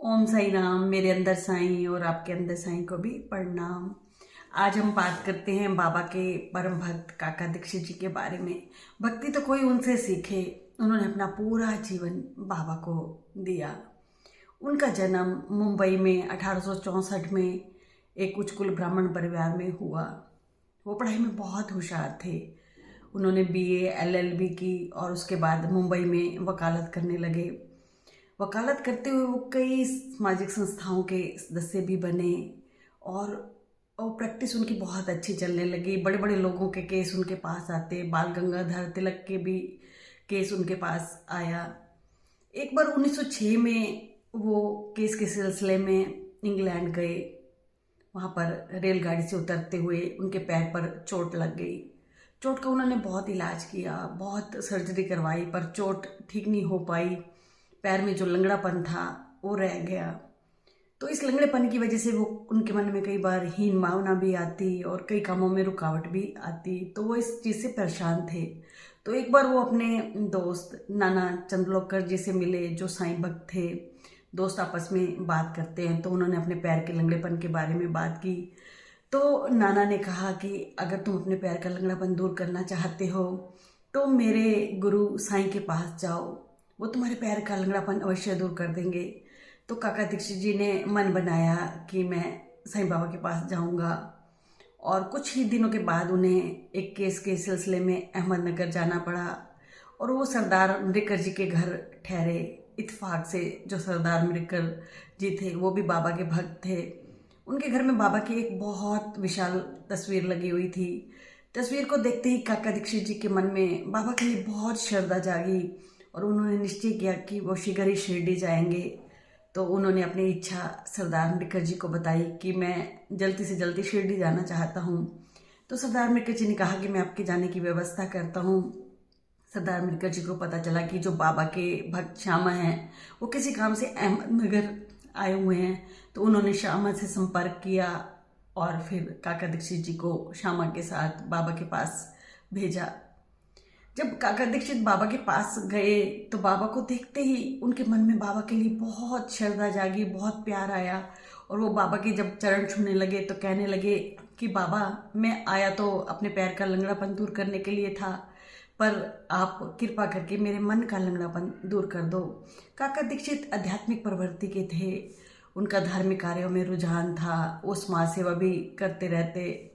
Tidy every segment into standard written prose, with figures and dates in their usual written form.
ओम साई राम। मेरे अंदर साईं और आपके अंदर साईं को भी प्रणाम। आज हम बात करते हैं बाबा के परम भक्त काका दीक्षित जी के बारे में। भक्ति तो कोई उनसे सीखे, उन्होंने अपना पूरा जीवन बाबा को दिया। उनका जन्म मुंबई में 1864 में एक उच्च कुल ब्राह्मण परिवार में हुआ। वो पढ़ाई में बहुत होशियार थे। उन्होंने बीए एलएलबी की और उसके बाद मुंबई में वकालत करने लगे। वकालत करते हुए वो कई सामाजिक संस्थाओं के सदस्य भी बने और प्रैक्टिस उनकी बहुत अच्छी चलने लगी। बड़े बड़े लोगों के केस उनके पास आते, बाल गंगाधर तिलक के भी केस उनके पास आया। एक बार 1906 में वो केस के सिलसिले में इंग्लैंड गए। वहाँ पर रेलगाड़ी से उतरते हुए उनके पैर पर चोट लग गई। चोट का उन्होंने बहुत इलाज किया, बहुत सर्जरी करवाई, पर चोट ठीक नहीं हो पाई। पैर में जो लंगड़ापन था वो रह गया। तो इस लंगड़ेपन की वजह से वो उनके मन में कई बार हीन भावना भी आती और कई कामों में रुकावट भी आती। तो वो इस चीज़ से परेशान थे। तो एक बार वो अपने दोस्त नाना चंद्रलोकर जी से मिले, जो साईं भक्त थे। दोस्त आपस में बात करते हैं तो उन्होंने अपने पैर के लंगड़ेपन के बारे में बात की। तो नाना ने कहा कि अगर तुम अपने पैर का लंगड़ापन दूर करना चाहते हो तो मेरे गुरु साईं के पास जाओ, वो तुम्हारे पैर का लंगड़ापन अवश्य दूर कर देंगे। तो काका दीक्षित जी ने मन बनाया कि मैं साईं बाबा के पास जाऊंगा। और कुछ ही दिनों के बाद उन्हें एक केस के सिलसिले में अहमदनगर जाना पड़ा और वो सरदार अम्बेडकर जी के घर ठहरे। इत्तेफाक से जो सरदार अम्बेडकर जी थे वो भी बाबा के भक्त थे। उनके घर में बाबा की एक बहुत विशाल तस्वीर लगी हुई थी। तस्वीर को देखते ही काका दीक्षित जी के मन में बाबा के लिए बहुत श्रद्धा जागी और उन्होंने निश्चय किया कि वो शीघ्र ही शिरडी जाएंगे। तो उन्होंने अपनी इच्छा सरदार अम्बेडकर जी को बताई कि मैं जल्दी से जल्दी शिरडी जाना चाहता हूँ। तो सरदार अम्बेडकर जी ने कहा कि मैं आपके जाने की व्यवस्था करता हूँ। सरदार अम्बेडकर जी को पता चला कि जो बाबा के भक्त श्यामा हैं वो किसी काम से अहमदनगर आए हुए हैं। तो उन्होंने श्यामा से संपर्क किया और फिर काका दीक्षित जी को श्यामा के साथ बाबा के पास भेजा। जब काका दीक्षित बाबा के पास गए तो बाबा को देखते ही उनके मन में बाबा के लिए बहुत श्रद्धा जागी, बहुत प्यार आया। और वो बाबा के जब चरण छूने लगे तो कहने लगे कि बाबा, मैं आया तो अपने पैर का लंगड़ापन दूर करने के लिए था, पर आप कृपा करके मेरे मन का लंगड़ापन दूर कर दो। काका दीक्षित आध्यात्मिक प्रवृत्ति के थे, उनका धार्मिक कार्यों में रुझान था, वो समाज सेवा भी करते रहते।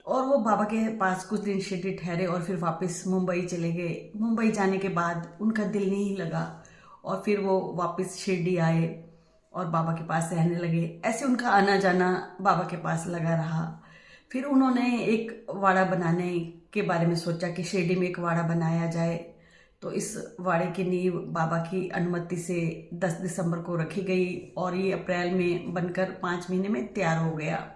और वो बाबा के पास कुछ दिन शिरडी ठहरे और फिर वापस मुंबई चले गए। मुंबई जाने के बाद उनका दिल नहीं लगा और फिर वो वापस शिरडी आए और बाबा के पास रहने लगे। ऐसे उनका आना जाना बाबा के पास लगा रहा। फिर उन्होंने एक वाड़ा बनाने के बारे में सोचा कि शिरडी में एक वाड़ा बनाया जाए। तो इस वाड़े की नींव बाबा की अनुमति से 10 दिसंबर को रखी गई और ये अप्रैल में बनकर 5 महीने में तैयार हो गया।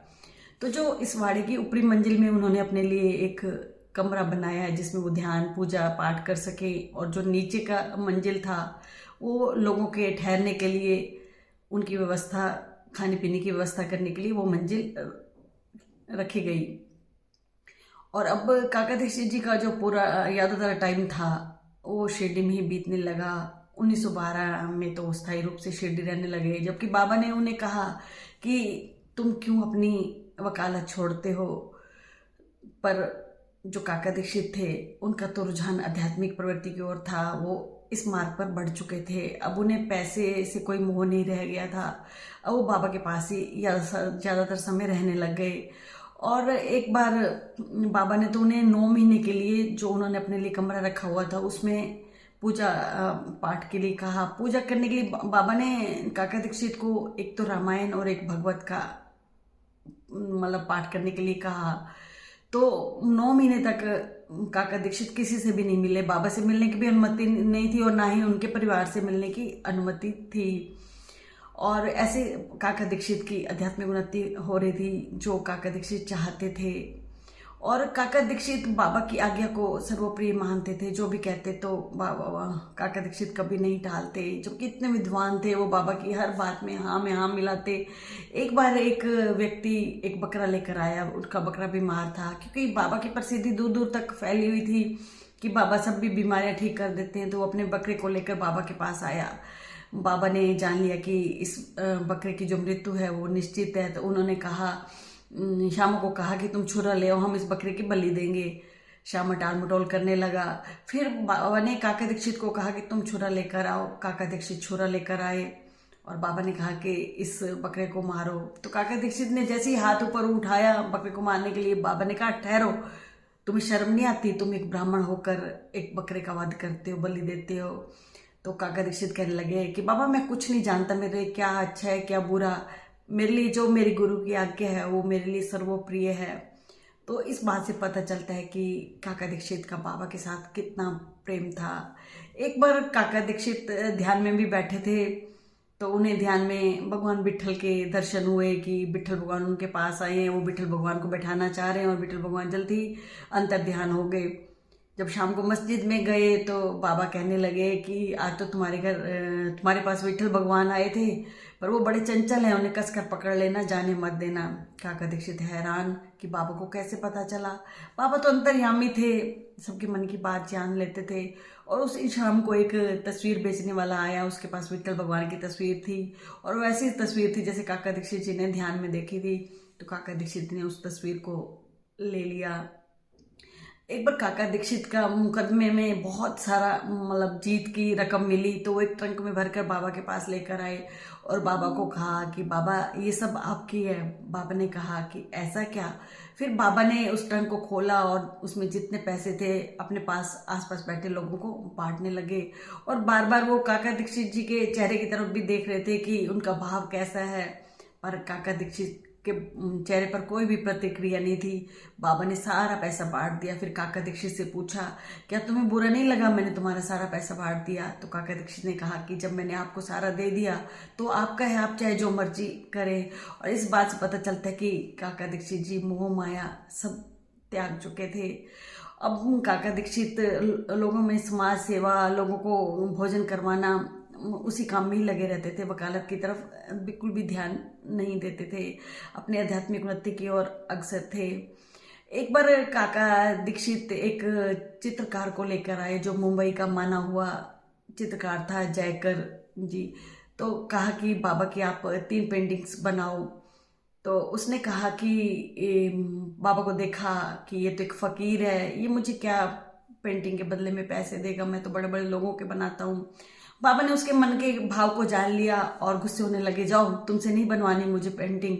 तो जो इस वाड़े की ऊपरी मंजिल में उन्होंने अपने लिए एक कमरा बनाया है जिसमें वो ध्यान पूजा पाठ कर सके, और जो नीचे का मंजिल था वो लोगों के ठहरने के लिए, उनकी व्यवस्था, खाने पीने की व्यवस्था करने के लिए वो मंजिल रखी गई। और अब काका दीक्षित जी का जो पूरा यादगार टाइम था वो शिरडी में ही बीतने लगा। 1912 में तो स्थायी रूप से शिरडी रहने लगे, जबकि बाबा ने उन्हें कहा कि तुम क्यों अपनी वकालत छोड़ते हो। पर जो काका दीक्षित थे उनका तो रुझान आध्यात्मिक प्रवृत्ति की ओर था, वो इस मार्ग पर बढ़ चुके थे। अब उन्हें पैसे से कोई मोह नहीं रह गया था। अब वो बाबा के पास ही ज़्यादातर समय रहने लग गए। और एक बार बाबा ने तो उन्हें 9 महीने के लिए जो उन्होंने अपने लिए कमरा रखा हुआ था उसमें पूजा पाठ के लिए कहा। पूजा करने के लिए बाबा ने काका दीक्षित को एक तो रामायण और एक भगवत का मतलब पाठ करने के लिए कहा। तो 9 महीने तक काका दीक्षित किसी से भी नहीं मिले। बाबा से मिलने की भी अनुमति नहीं थी और ना ही उनके परिवार से मिलने की अनुमति थी। और ऐसे काका दीक्षित की आध्यात्मिक उन्नति हो रही थी जो काका दीक्षित चाहते थे। और काका दीक्षित बाबा की आज्ञा को सर्वप्रिय मानते थे। जो भी कहते तो बाबा काका दीक्षित कभी नहीं टालते, जबकि इतने विद्वान थे। वो बाबा की हर बात में हाँ मिलाते। एक बार एक व्यक्ति एक बकरा लेकर आया, उनका बकरा बीमार था, क्योंकि बाबा की प्रसिद्धि दूर दूर तक फैली हुई थी कि बाबा सब भी बीमारियां ठीक कर देते हैं। तो वो अपने बकरे को लेकर बाबा के पास आया। बाबा ने जान लिया कि इस बकरे की जो मृत्यु है वो निश्चित है, तो उन्होंने कहा, श्यामा को कहा कि तुम छुरा ले आओ, हम इस बकरे की बलि देंगे। श्यामा टाल मटोल करने लगा। फिर बाबा ने काका दीक्षित को कहा कि तुम छुरा लेकर आओ। काका दीक्षित छुरा लेकर आए और बाबा ने कहा कि इस बकरे को मारो। तो काका दीक्षित ने जैसे ही हाथ ऊपर उठाया बकरे को मारने के लिए, बाबा ने कहा, ठहरो, तुम्हें शर्म नहीं आती? तुम एक ब्राह्मण होकर एक बकरे का वध करते हो, बलि देते हो। तो काका दीक्षित कहने लगे कि बाबा मैं कुछ नहीं जानता, मेरे क्या अच्छा है क्या बुरा, मेरे लिए जो मेरी गुरु की आज्ञा है वो मेरे लिए सर्वप्रिय है। तो इस बात से पता चलता है कि काका दीक्षित का बाबा के साथ कितना प्रेम था। एक बार काका दीक्षित ध्यान में भी बैठे थे, तो उन्हें ध्यान में भगवान विट्ठल के दर्शन हुए कि विट्ठल भगवान उनके पास आए हैं, वो विट्ठल भगवान को बैठाना चाह रहे हैं और विट्ठल भगवान जल्दी ही अंतर ध्यान हो गए। जब शाम को मस्जिद में गए तो बाबा कहने लगे कि आज तो तुम्हारे पास विट्ठल भगवान आए थे, पर वो बड़े चंचल हैं, उन्हें कसकर पकड़ लेना, जाने मत देना। काका दीक्षित हैरान कि बाबा को कैसे पता चला। बाबा तो अंतर्यामी थे, सबके मन की बात जान लेते थे। और उस शाम को एक तस्वीर बेचने वाला आया, उसके पास विट्ठल भगवान की तस्वीर थी और वैसी तस्वीर थी जैसे काका दीक्षित जी ने ध्यान में देखी थी। तो काका दीक्षित ने उस तस्वीर को ले लिया। एक बार काका दीक्षित का मुकदमे में बहुत सारा मतलब जीत की रकम मिली, तो वो एक ट्रंक में भरकर बाबा के पास लेकर आए और बाबा को कहा कि बाबा ये सब आपकी है। बाबा ने कहा कि ऐसा क्या? फिर बाबा ने उस ट्रंक को खोला और उसमें जितने पैसे थे अपने पास आसपास बैठे लोगों को बांटने लगे। और बार बार वो काका दीक्षित जी के चेहरे की तरफ भी देख रहे थे कि उनका भाव कैसा है, पर काका दीक्षित के चेहरे पर कोई भी प्रतिक्रिया नहीं थी। बाबा ने सारा पैसा बांट दिया। फिर काका दीक्षित से पूछा, क्या तुम्हें बुरा नहीं लगा मैंने तुम्हारा सारा पैसा बांट दिया? तो काका दीक्षित ने कहा कि जब मैंने आपको सारा दे दिया तो आपका है, आप चाहे जो मर्जी करें। और इस बात से पता चलता है कि काका दीक्षित जी मोह माया सब त्याग चुके थे। अब काका दीक्षित लोगों में समाज सेवा, लोगों को भोजन करवाना, उसी काम में ही लगे रहते थे। वकालत की तरफ बिल्कुल भी ध्यान नहीं देते थे, अपने आध्यात्मिक उन्नति की ओर अग्रसर थे। एक बार काका दीक्षित एक चित्रकार को लेकर आए जो मुंबई का माना हुआ चित्रकार था, जयकर जी। तो कहा कि बाबा की आप 3 पेंटिंग्स बनाओ। तो उसने कहा कि बाबा को देखा कि ये तो एक फकीर है, ये मुझे क्या पेंटिंग के बदले में पैसे देगा, मैं तो बड़े बड़े लोगों के बनाता हूँ। बाबा ने उसके मन के भाव को जान लिया और गुस्से होने लगे, जाओ तुमसे नहीं बनवानी मुझे पेंटिंग।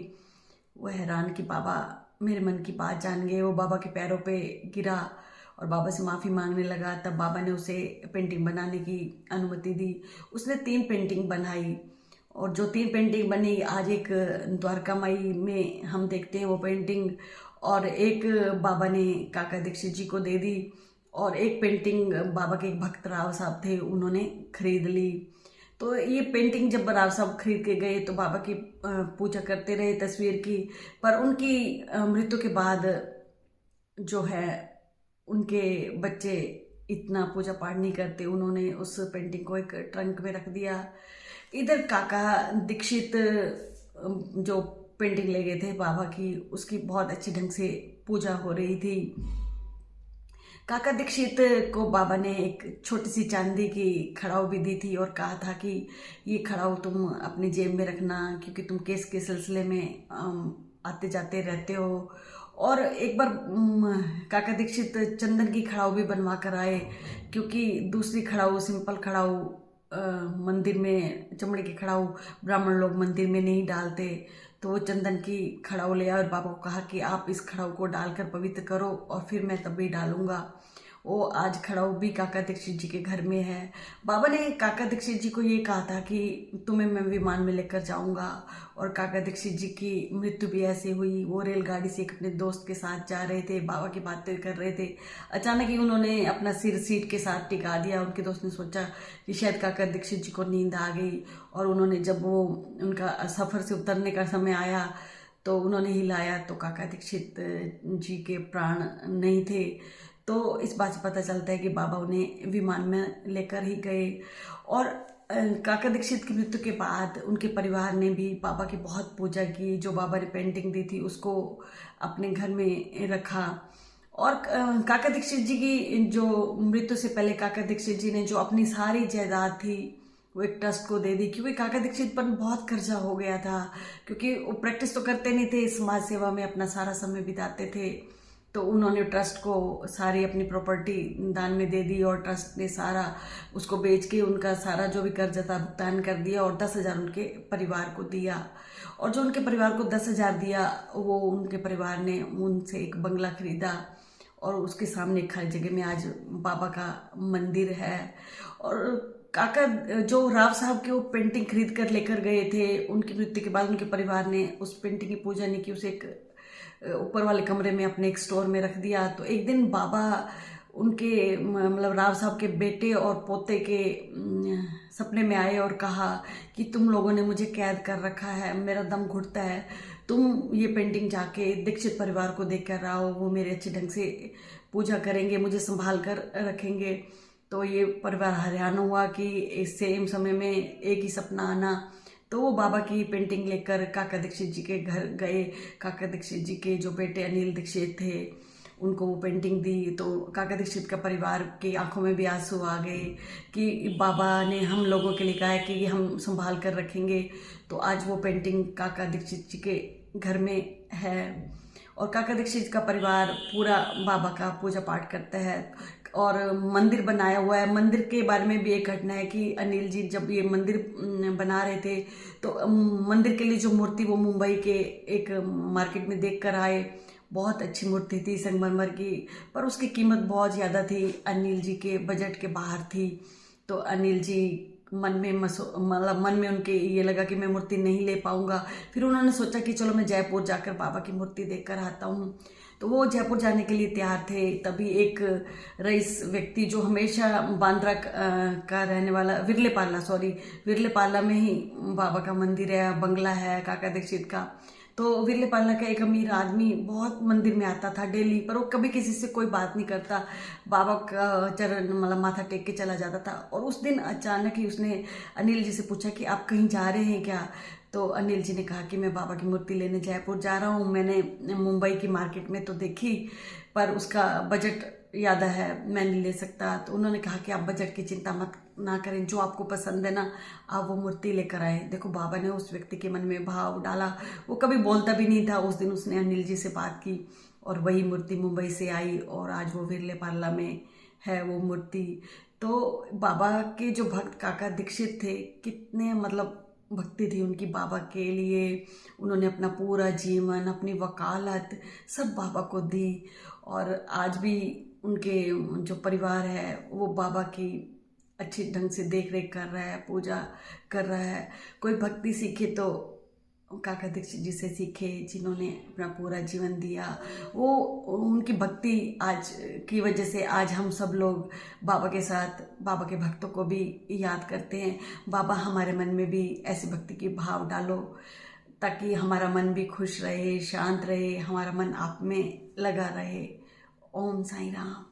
वो हैरान कि बाबा मेरे मन की बात जान गए। वो बाबा के पैरों पे गिरा और बाबा से माफ़ी मांगने लगा। तब बाबा ने उसे पेंटिंग बनाने की अनुमति दी। उसने 3 पेंटिंग बनाई और जो 3 पेंटिंग बनी आज एक द्वारका माई में हम देखते हैं वो पेंटिंग। और एक बाबा ने काका दीक्षित जी को दे दी और एक पेंटिंग बाबा के एक भक्त राव साहब थे, उन्होंने खरीद ली। तो ये पेंटिंग जब राव साहब खरीद के गए तो बाबा की पूजा करते रहे तस्वीर की। पर उनकी मृत्यु के बाद जो है उनके बच्चे इतना पूजा पाठ नहीं करते, उन्होंने उस पेंटिंग को एक ट्रंक में रख दिया। इधर काका दीक्षित जो पेंटिंग ले गए थे बाबा की, उसकी बहुत अच्छी ढंग से पूजा हो रही थी। काका दीक्षित को बाबा ने एक छोटी सी चांदी की खड़ाऊ भी दी थी और कहा था कि ये खड़ाऊ तुम अपनी जेब में रखना, क्योंकि तुम केस के सिलसिले में आते जाते रहते हो। और एक बार काका दीक्षित चंदन की खड़ाऊ भी बनवा कर आए, क्योंकि दूसरी खड़ाऊ सिंपल खड़ाऊ मंदिर में, चमड़े की खड़ाऊ ब्राह्मण लोग मंदिर में नहीं डालते। तो वो चंदन की खड़ाऊ ले आया और बाबा को कहा कि आप इस खड़ाऊ को डालकर पवित्र करो और फिर मैं तभी डालूंगा। वो आज खड़ाऊ भी काका दीक्षित जी के घर में है। बाबा ने काका दीक्षित जी को ये कहा था कि तुम्हें मैं विमान में लेकर जाऊंगा। और काका दीक्षित जी की मृत्यु भी ऐसे हुई। वो रेलगाड़ी से एक अपने दोस्त के साथ जा रहे थे, बाबा की बातें कर रहे थे, अचानक ही उन्होंने अपना सिर सीट के साथ टिका दिया। उनके दोस्त ने सोचा कि शायद काका दीक्षित जी को नींद आ गई और उन्होंने जब वो उनका सफ़र से उतरने का समय आया तो उन्होंने हिलाया तो काका दीक्षित जी के प्राण नहीं थे। तो इस बात से पता चलता है कि बाबा उन्हें विमान में लेकर ही गए। और काका दीक्षित की मृत्यु के बाद उनके परिवार ने भी बाबा की बहुत पूजा की। जो बाबा ने पेंटिंग दी थी उसको अपने घर में रखा। और काका दीक्षित जी की जो मृत्यु से पहले काका दीक्षित जी ने जो अपनी सारी जायदाद थी वो एक ट्रस्ट को दे दी, क्योंकि काका दीक्षित पर बहुत कर्जा हो गया था, क्योंकि वो प्रैक्टिस तो करते नहीं थे, समाज सेवा में अपना सारा समय बिताते थे। तो उन्होंने ट्रस्ट को सारी अपनी प्रॉपर्टी दान में दे दी और ट्रस्ट ने सारा उसको बेच के उनका सारा जो भी कर्जा था भुगतान कर दिया और 10,000 उनके परिवार को दिया। और जो उनके परिवार को 10,000 दिया, वो उनके परिवार ने उनसे एक बंगला खरीदा और उसके सामने एक खाली जगह में आज बाबा का मंदिर है। और काका जो राव साहब के वो पेंटिंग खरीद कर लेकर गए थे, उनकी मृत्यु के बाद उनके परिवार ने उस पेंटिंग की पूजा नहीं की, उसे एक ऊपर वाले कमरे में अपने एक स्टोर में रख दिया। तो एक दिन बाबा उनके मतलब राव साहब के बेटे और पोते के सपने में आए और कहा कि तुम लोगों ने मुझे कैद कर रखा है, मेरा दम घुटता है, तुम ये पेंटिंग जाके दीक्षित परिवार को देकर आओ, वो मेरे अच्छे ढंग से पूजा करेंगे, मुझे संभाल कर रखेंगे। तो ये परिवार हैरान हुआ कि इस सेम समय में एक ही सपना आना। तो वो बाबा की पेंटिंग लेकर काका दीक्षित जी के घर गए। काका दीक्षित जी के जो बेटे अनिल दीक्षित थे उनको वो पेंटिंग दी। तो काका दीक्षित का परिवार की आंखों में भी आंसू आ गए कि बाबा ने हम लोगों के लिए कहा है कि हम संभाल कर रखेंगे। तो आज वो पेंटिंग काका दीक्षित जी के घर में है और काका दीक्षित का परिवार पूरा बाबा का पूजा पाठ करता है और मंदिर बनाया हुआ है। मंदिर के बारे में भी एक घटना है कि अनिल जी जब ये मंदिर बना रहे थे तो मंदिर के लिए जो मूर्ति वो मुंबई के एक मार्केट में देख कर आए। बहुत अच्छी मूर्ति थी संगमरमर की, पर उसकी कीमत बहुत ज़्यादा थी, अनिल जी के बजट के बाहर थी। तो अनिल जी मन में उनके ये लगा कि मैं मूर्ति नहीं ले पाऊंगा। फिर उन्होंने सोचा कि चलो मैं जयपुर जाकर बाबा की मूर्ति देख कर आता हूँ। तो वो जयपुर जाने के लिए तैयार थे। तभी एक रईस व्यक्ति जो हमेशा बांद्रा का रहने वाला विरले पार्ला में ही बाबा का मंदिर है, बंगला है काका दीक्षित का। तो विरले पार्ला का एक अमीर आदमी बहुत मंदिर में आता था डेली, पर वो कभी किसी से कोई बात नहीं करता, बाबा का चरण मतलब माथा टेक के चला जाता था। और उस दिन अचानक ही उसने अनिल जी से पूछा कि आप कहीं जा रहे हैं क्या? तो अनिल जी ने कहा कि मैं बाबा की मूर्ति लेने जयपुर जा रहा हूँ, मैंने मुंबई की मार्केट में तो देखी पर उसका बजट ज़्यादा है, मैं नहीं ले सकता। तो उन्होंने कहा कि आप बजट की चिंता मत ना करें, जो आपको पसंद है ना आप वो मूर्ति लेकर आए। देखो बाबा ने उस व्यक्ति के मन में भाव डाला, वो कभी बोलता भी नहीं था। उस दिन उसने अनिल जी से बात की और वही मूर्ति मुंबई से आई और आज वो विरले पार्ला में है वो मूर्ति। तो बाबा के जो भक्त काका दीक्षित थे, कितने मतलब भक्ति थी उनकी बाबा के लिए। उन्होंने अपना पूरा जीवन, अपनी वकालत सब बाबा को दी और आज भी उनके जो परिवार है वो बाबा की अच्छी ढंग से देख रेख कर रहा है, पूजा कर रहा है। कोई भक्ति सीखे तो काका दीक्षित जी से सीखे, जिन्होंने अपना पूरा जीवन दिया। वो उनकी भक्ति आज की वजह से आज हम सब लोग बाबा के साथ बाबा के भक्तों को भी याद करते हैं। बाबा हमारे मन में भी ऐसी भक्ति की भाव डालो ताकि हमारा मन भी खुश रहे, शांत रहे, हमारा मन आप में लगा रहे। ओम साईं राम।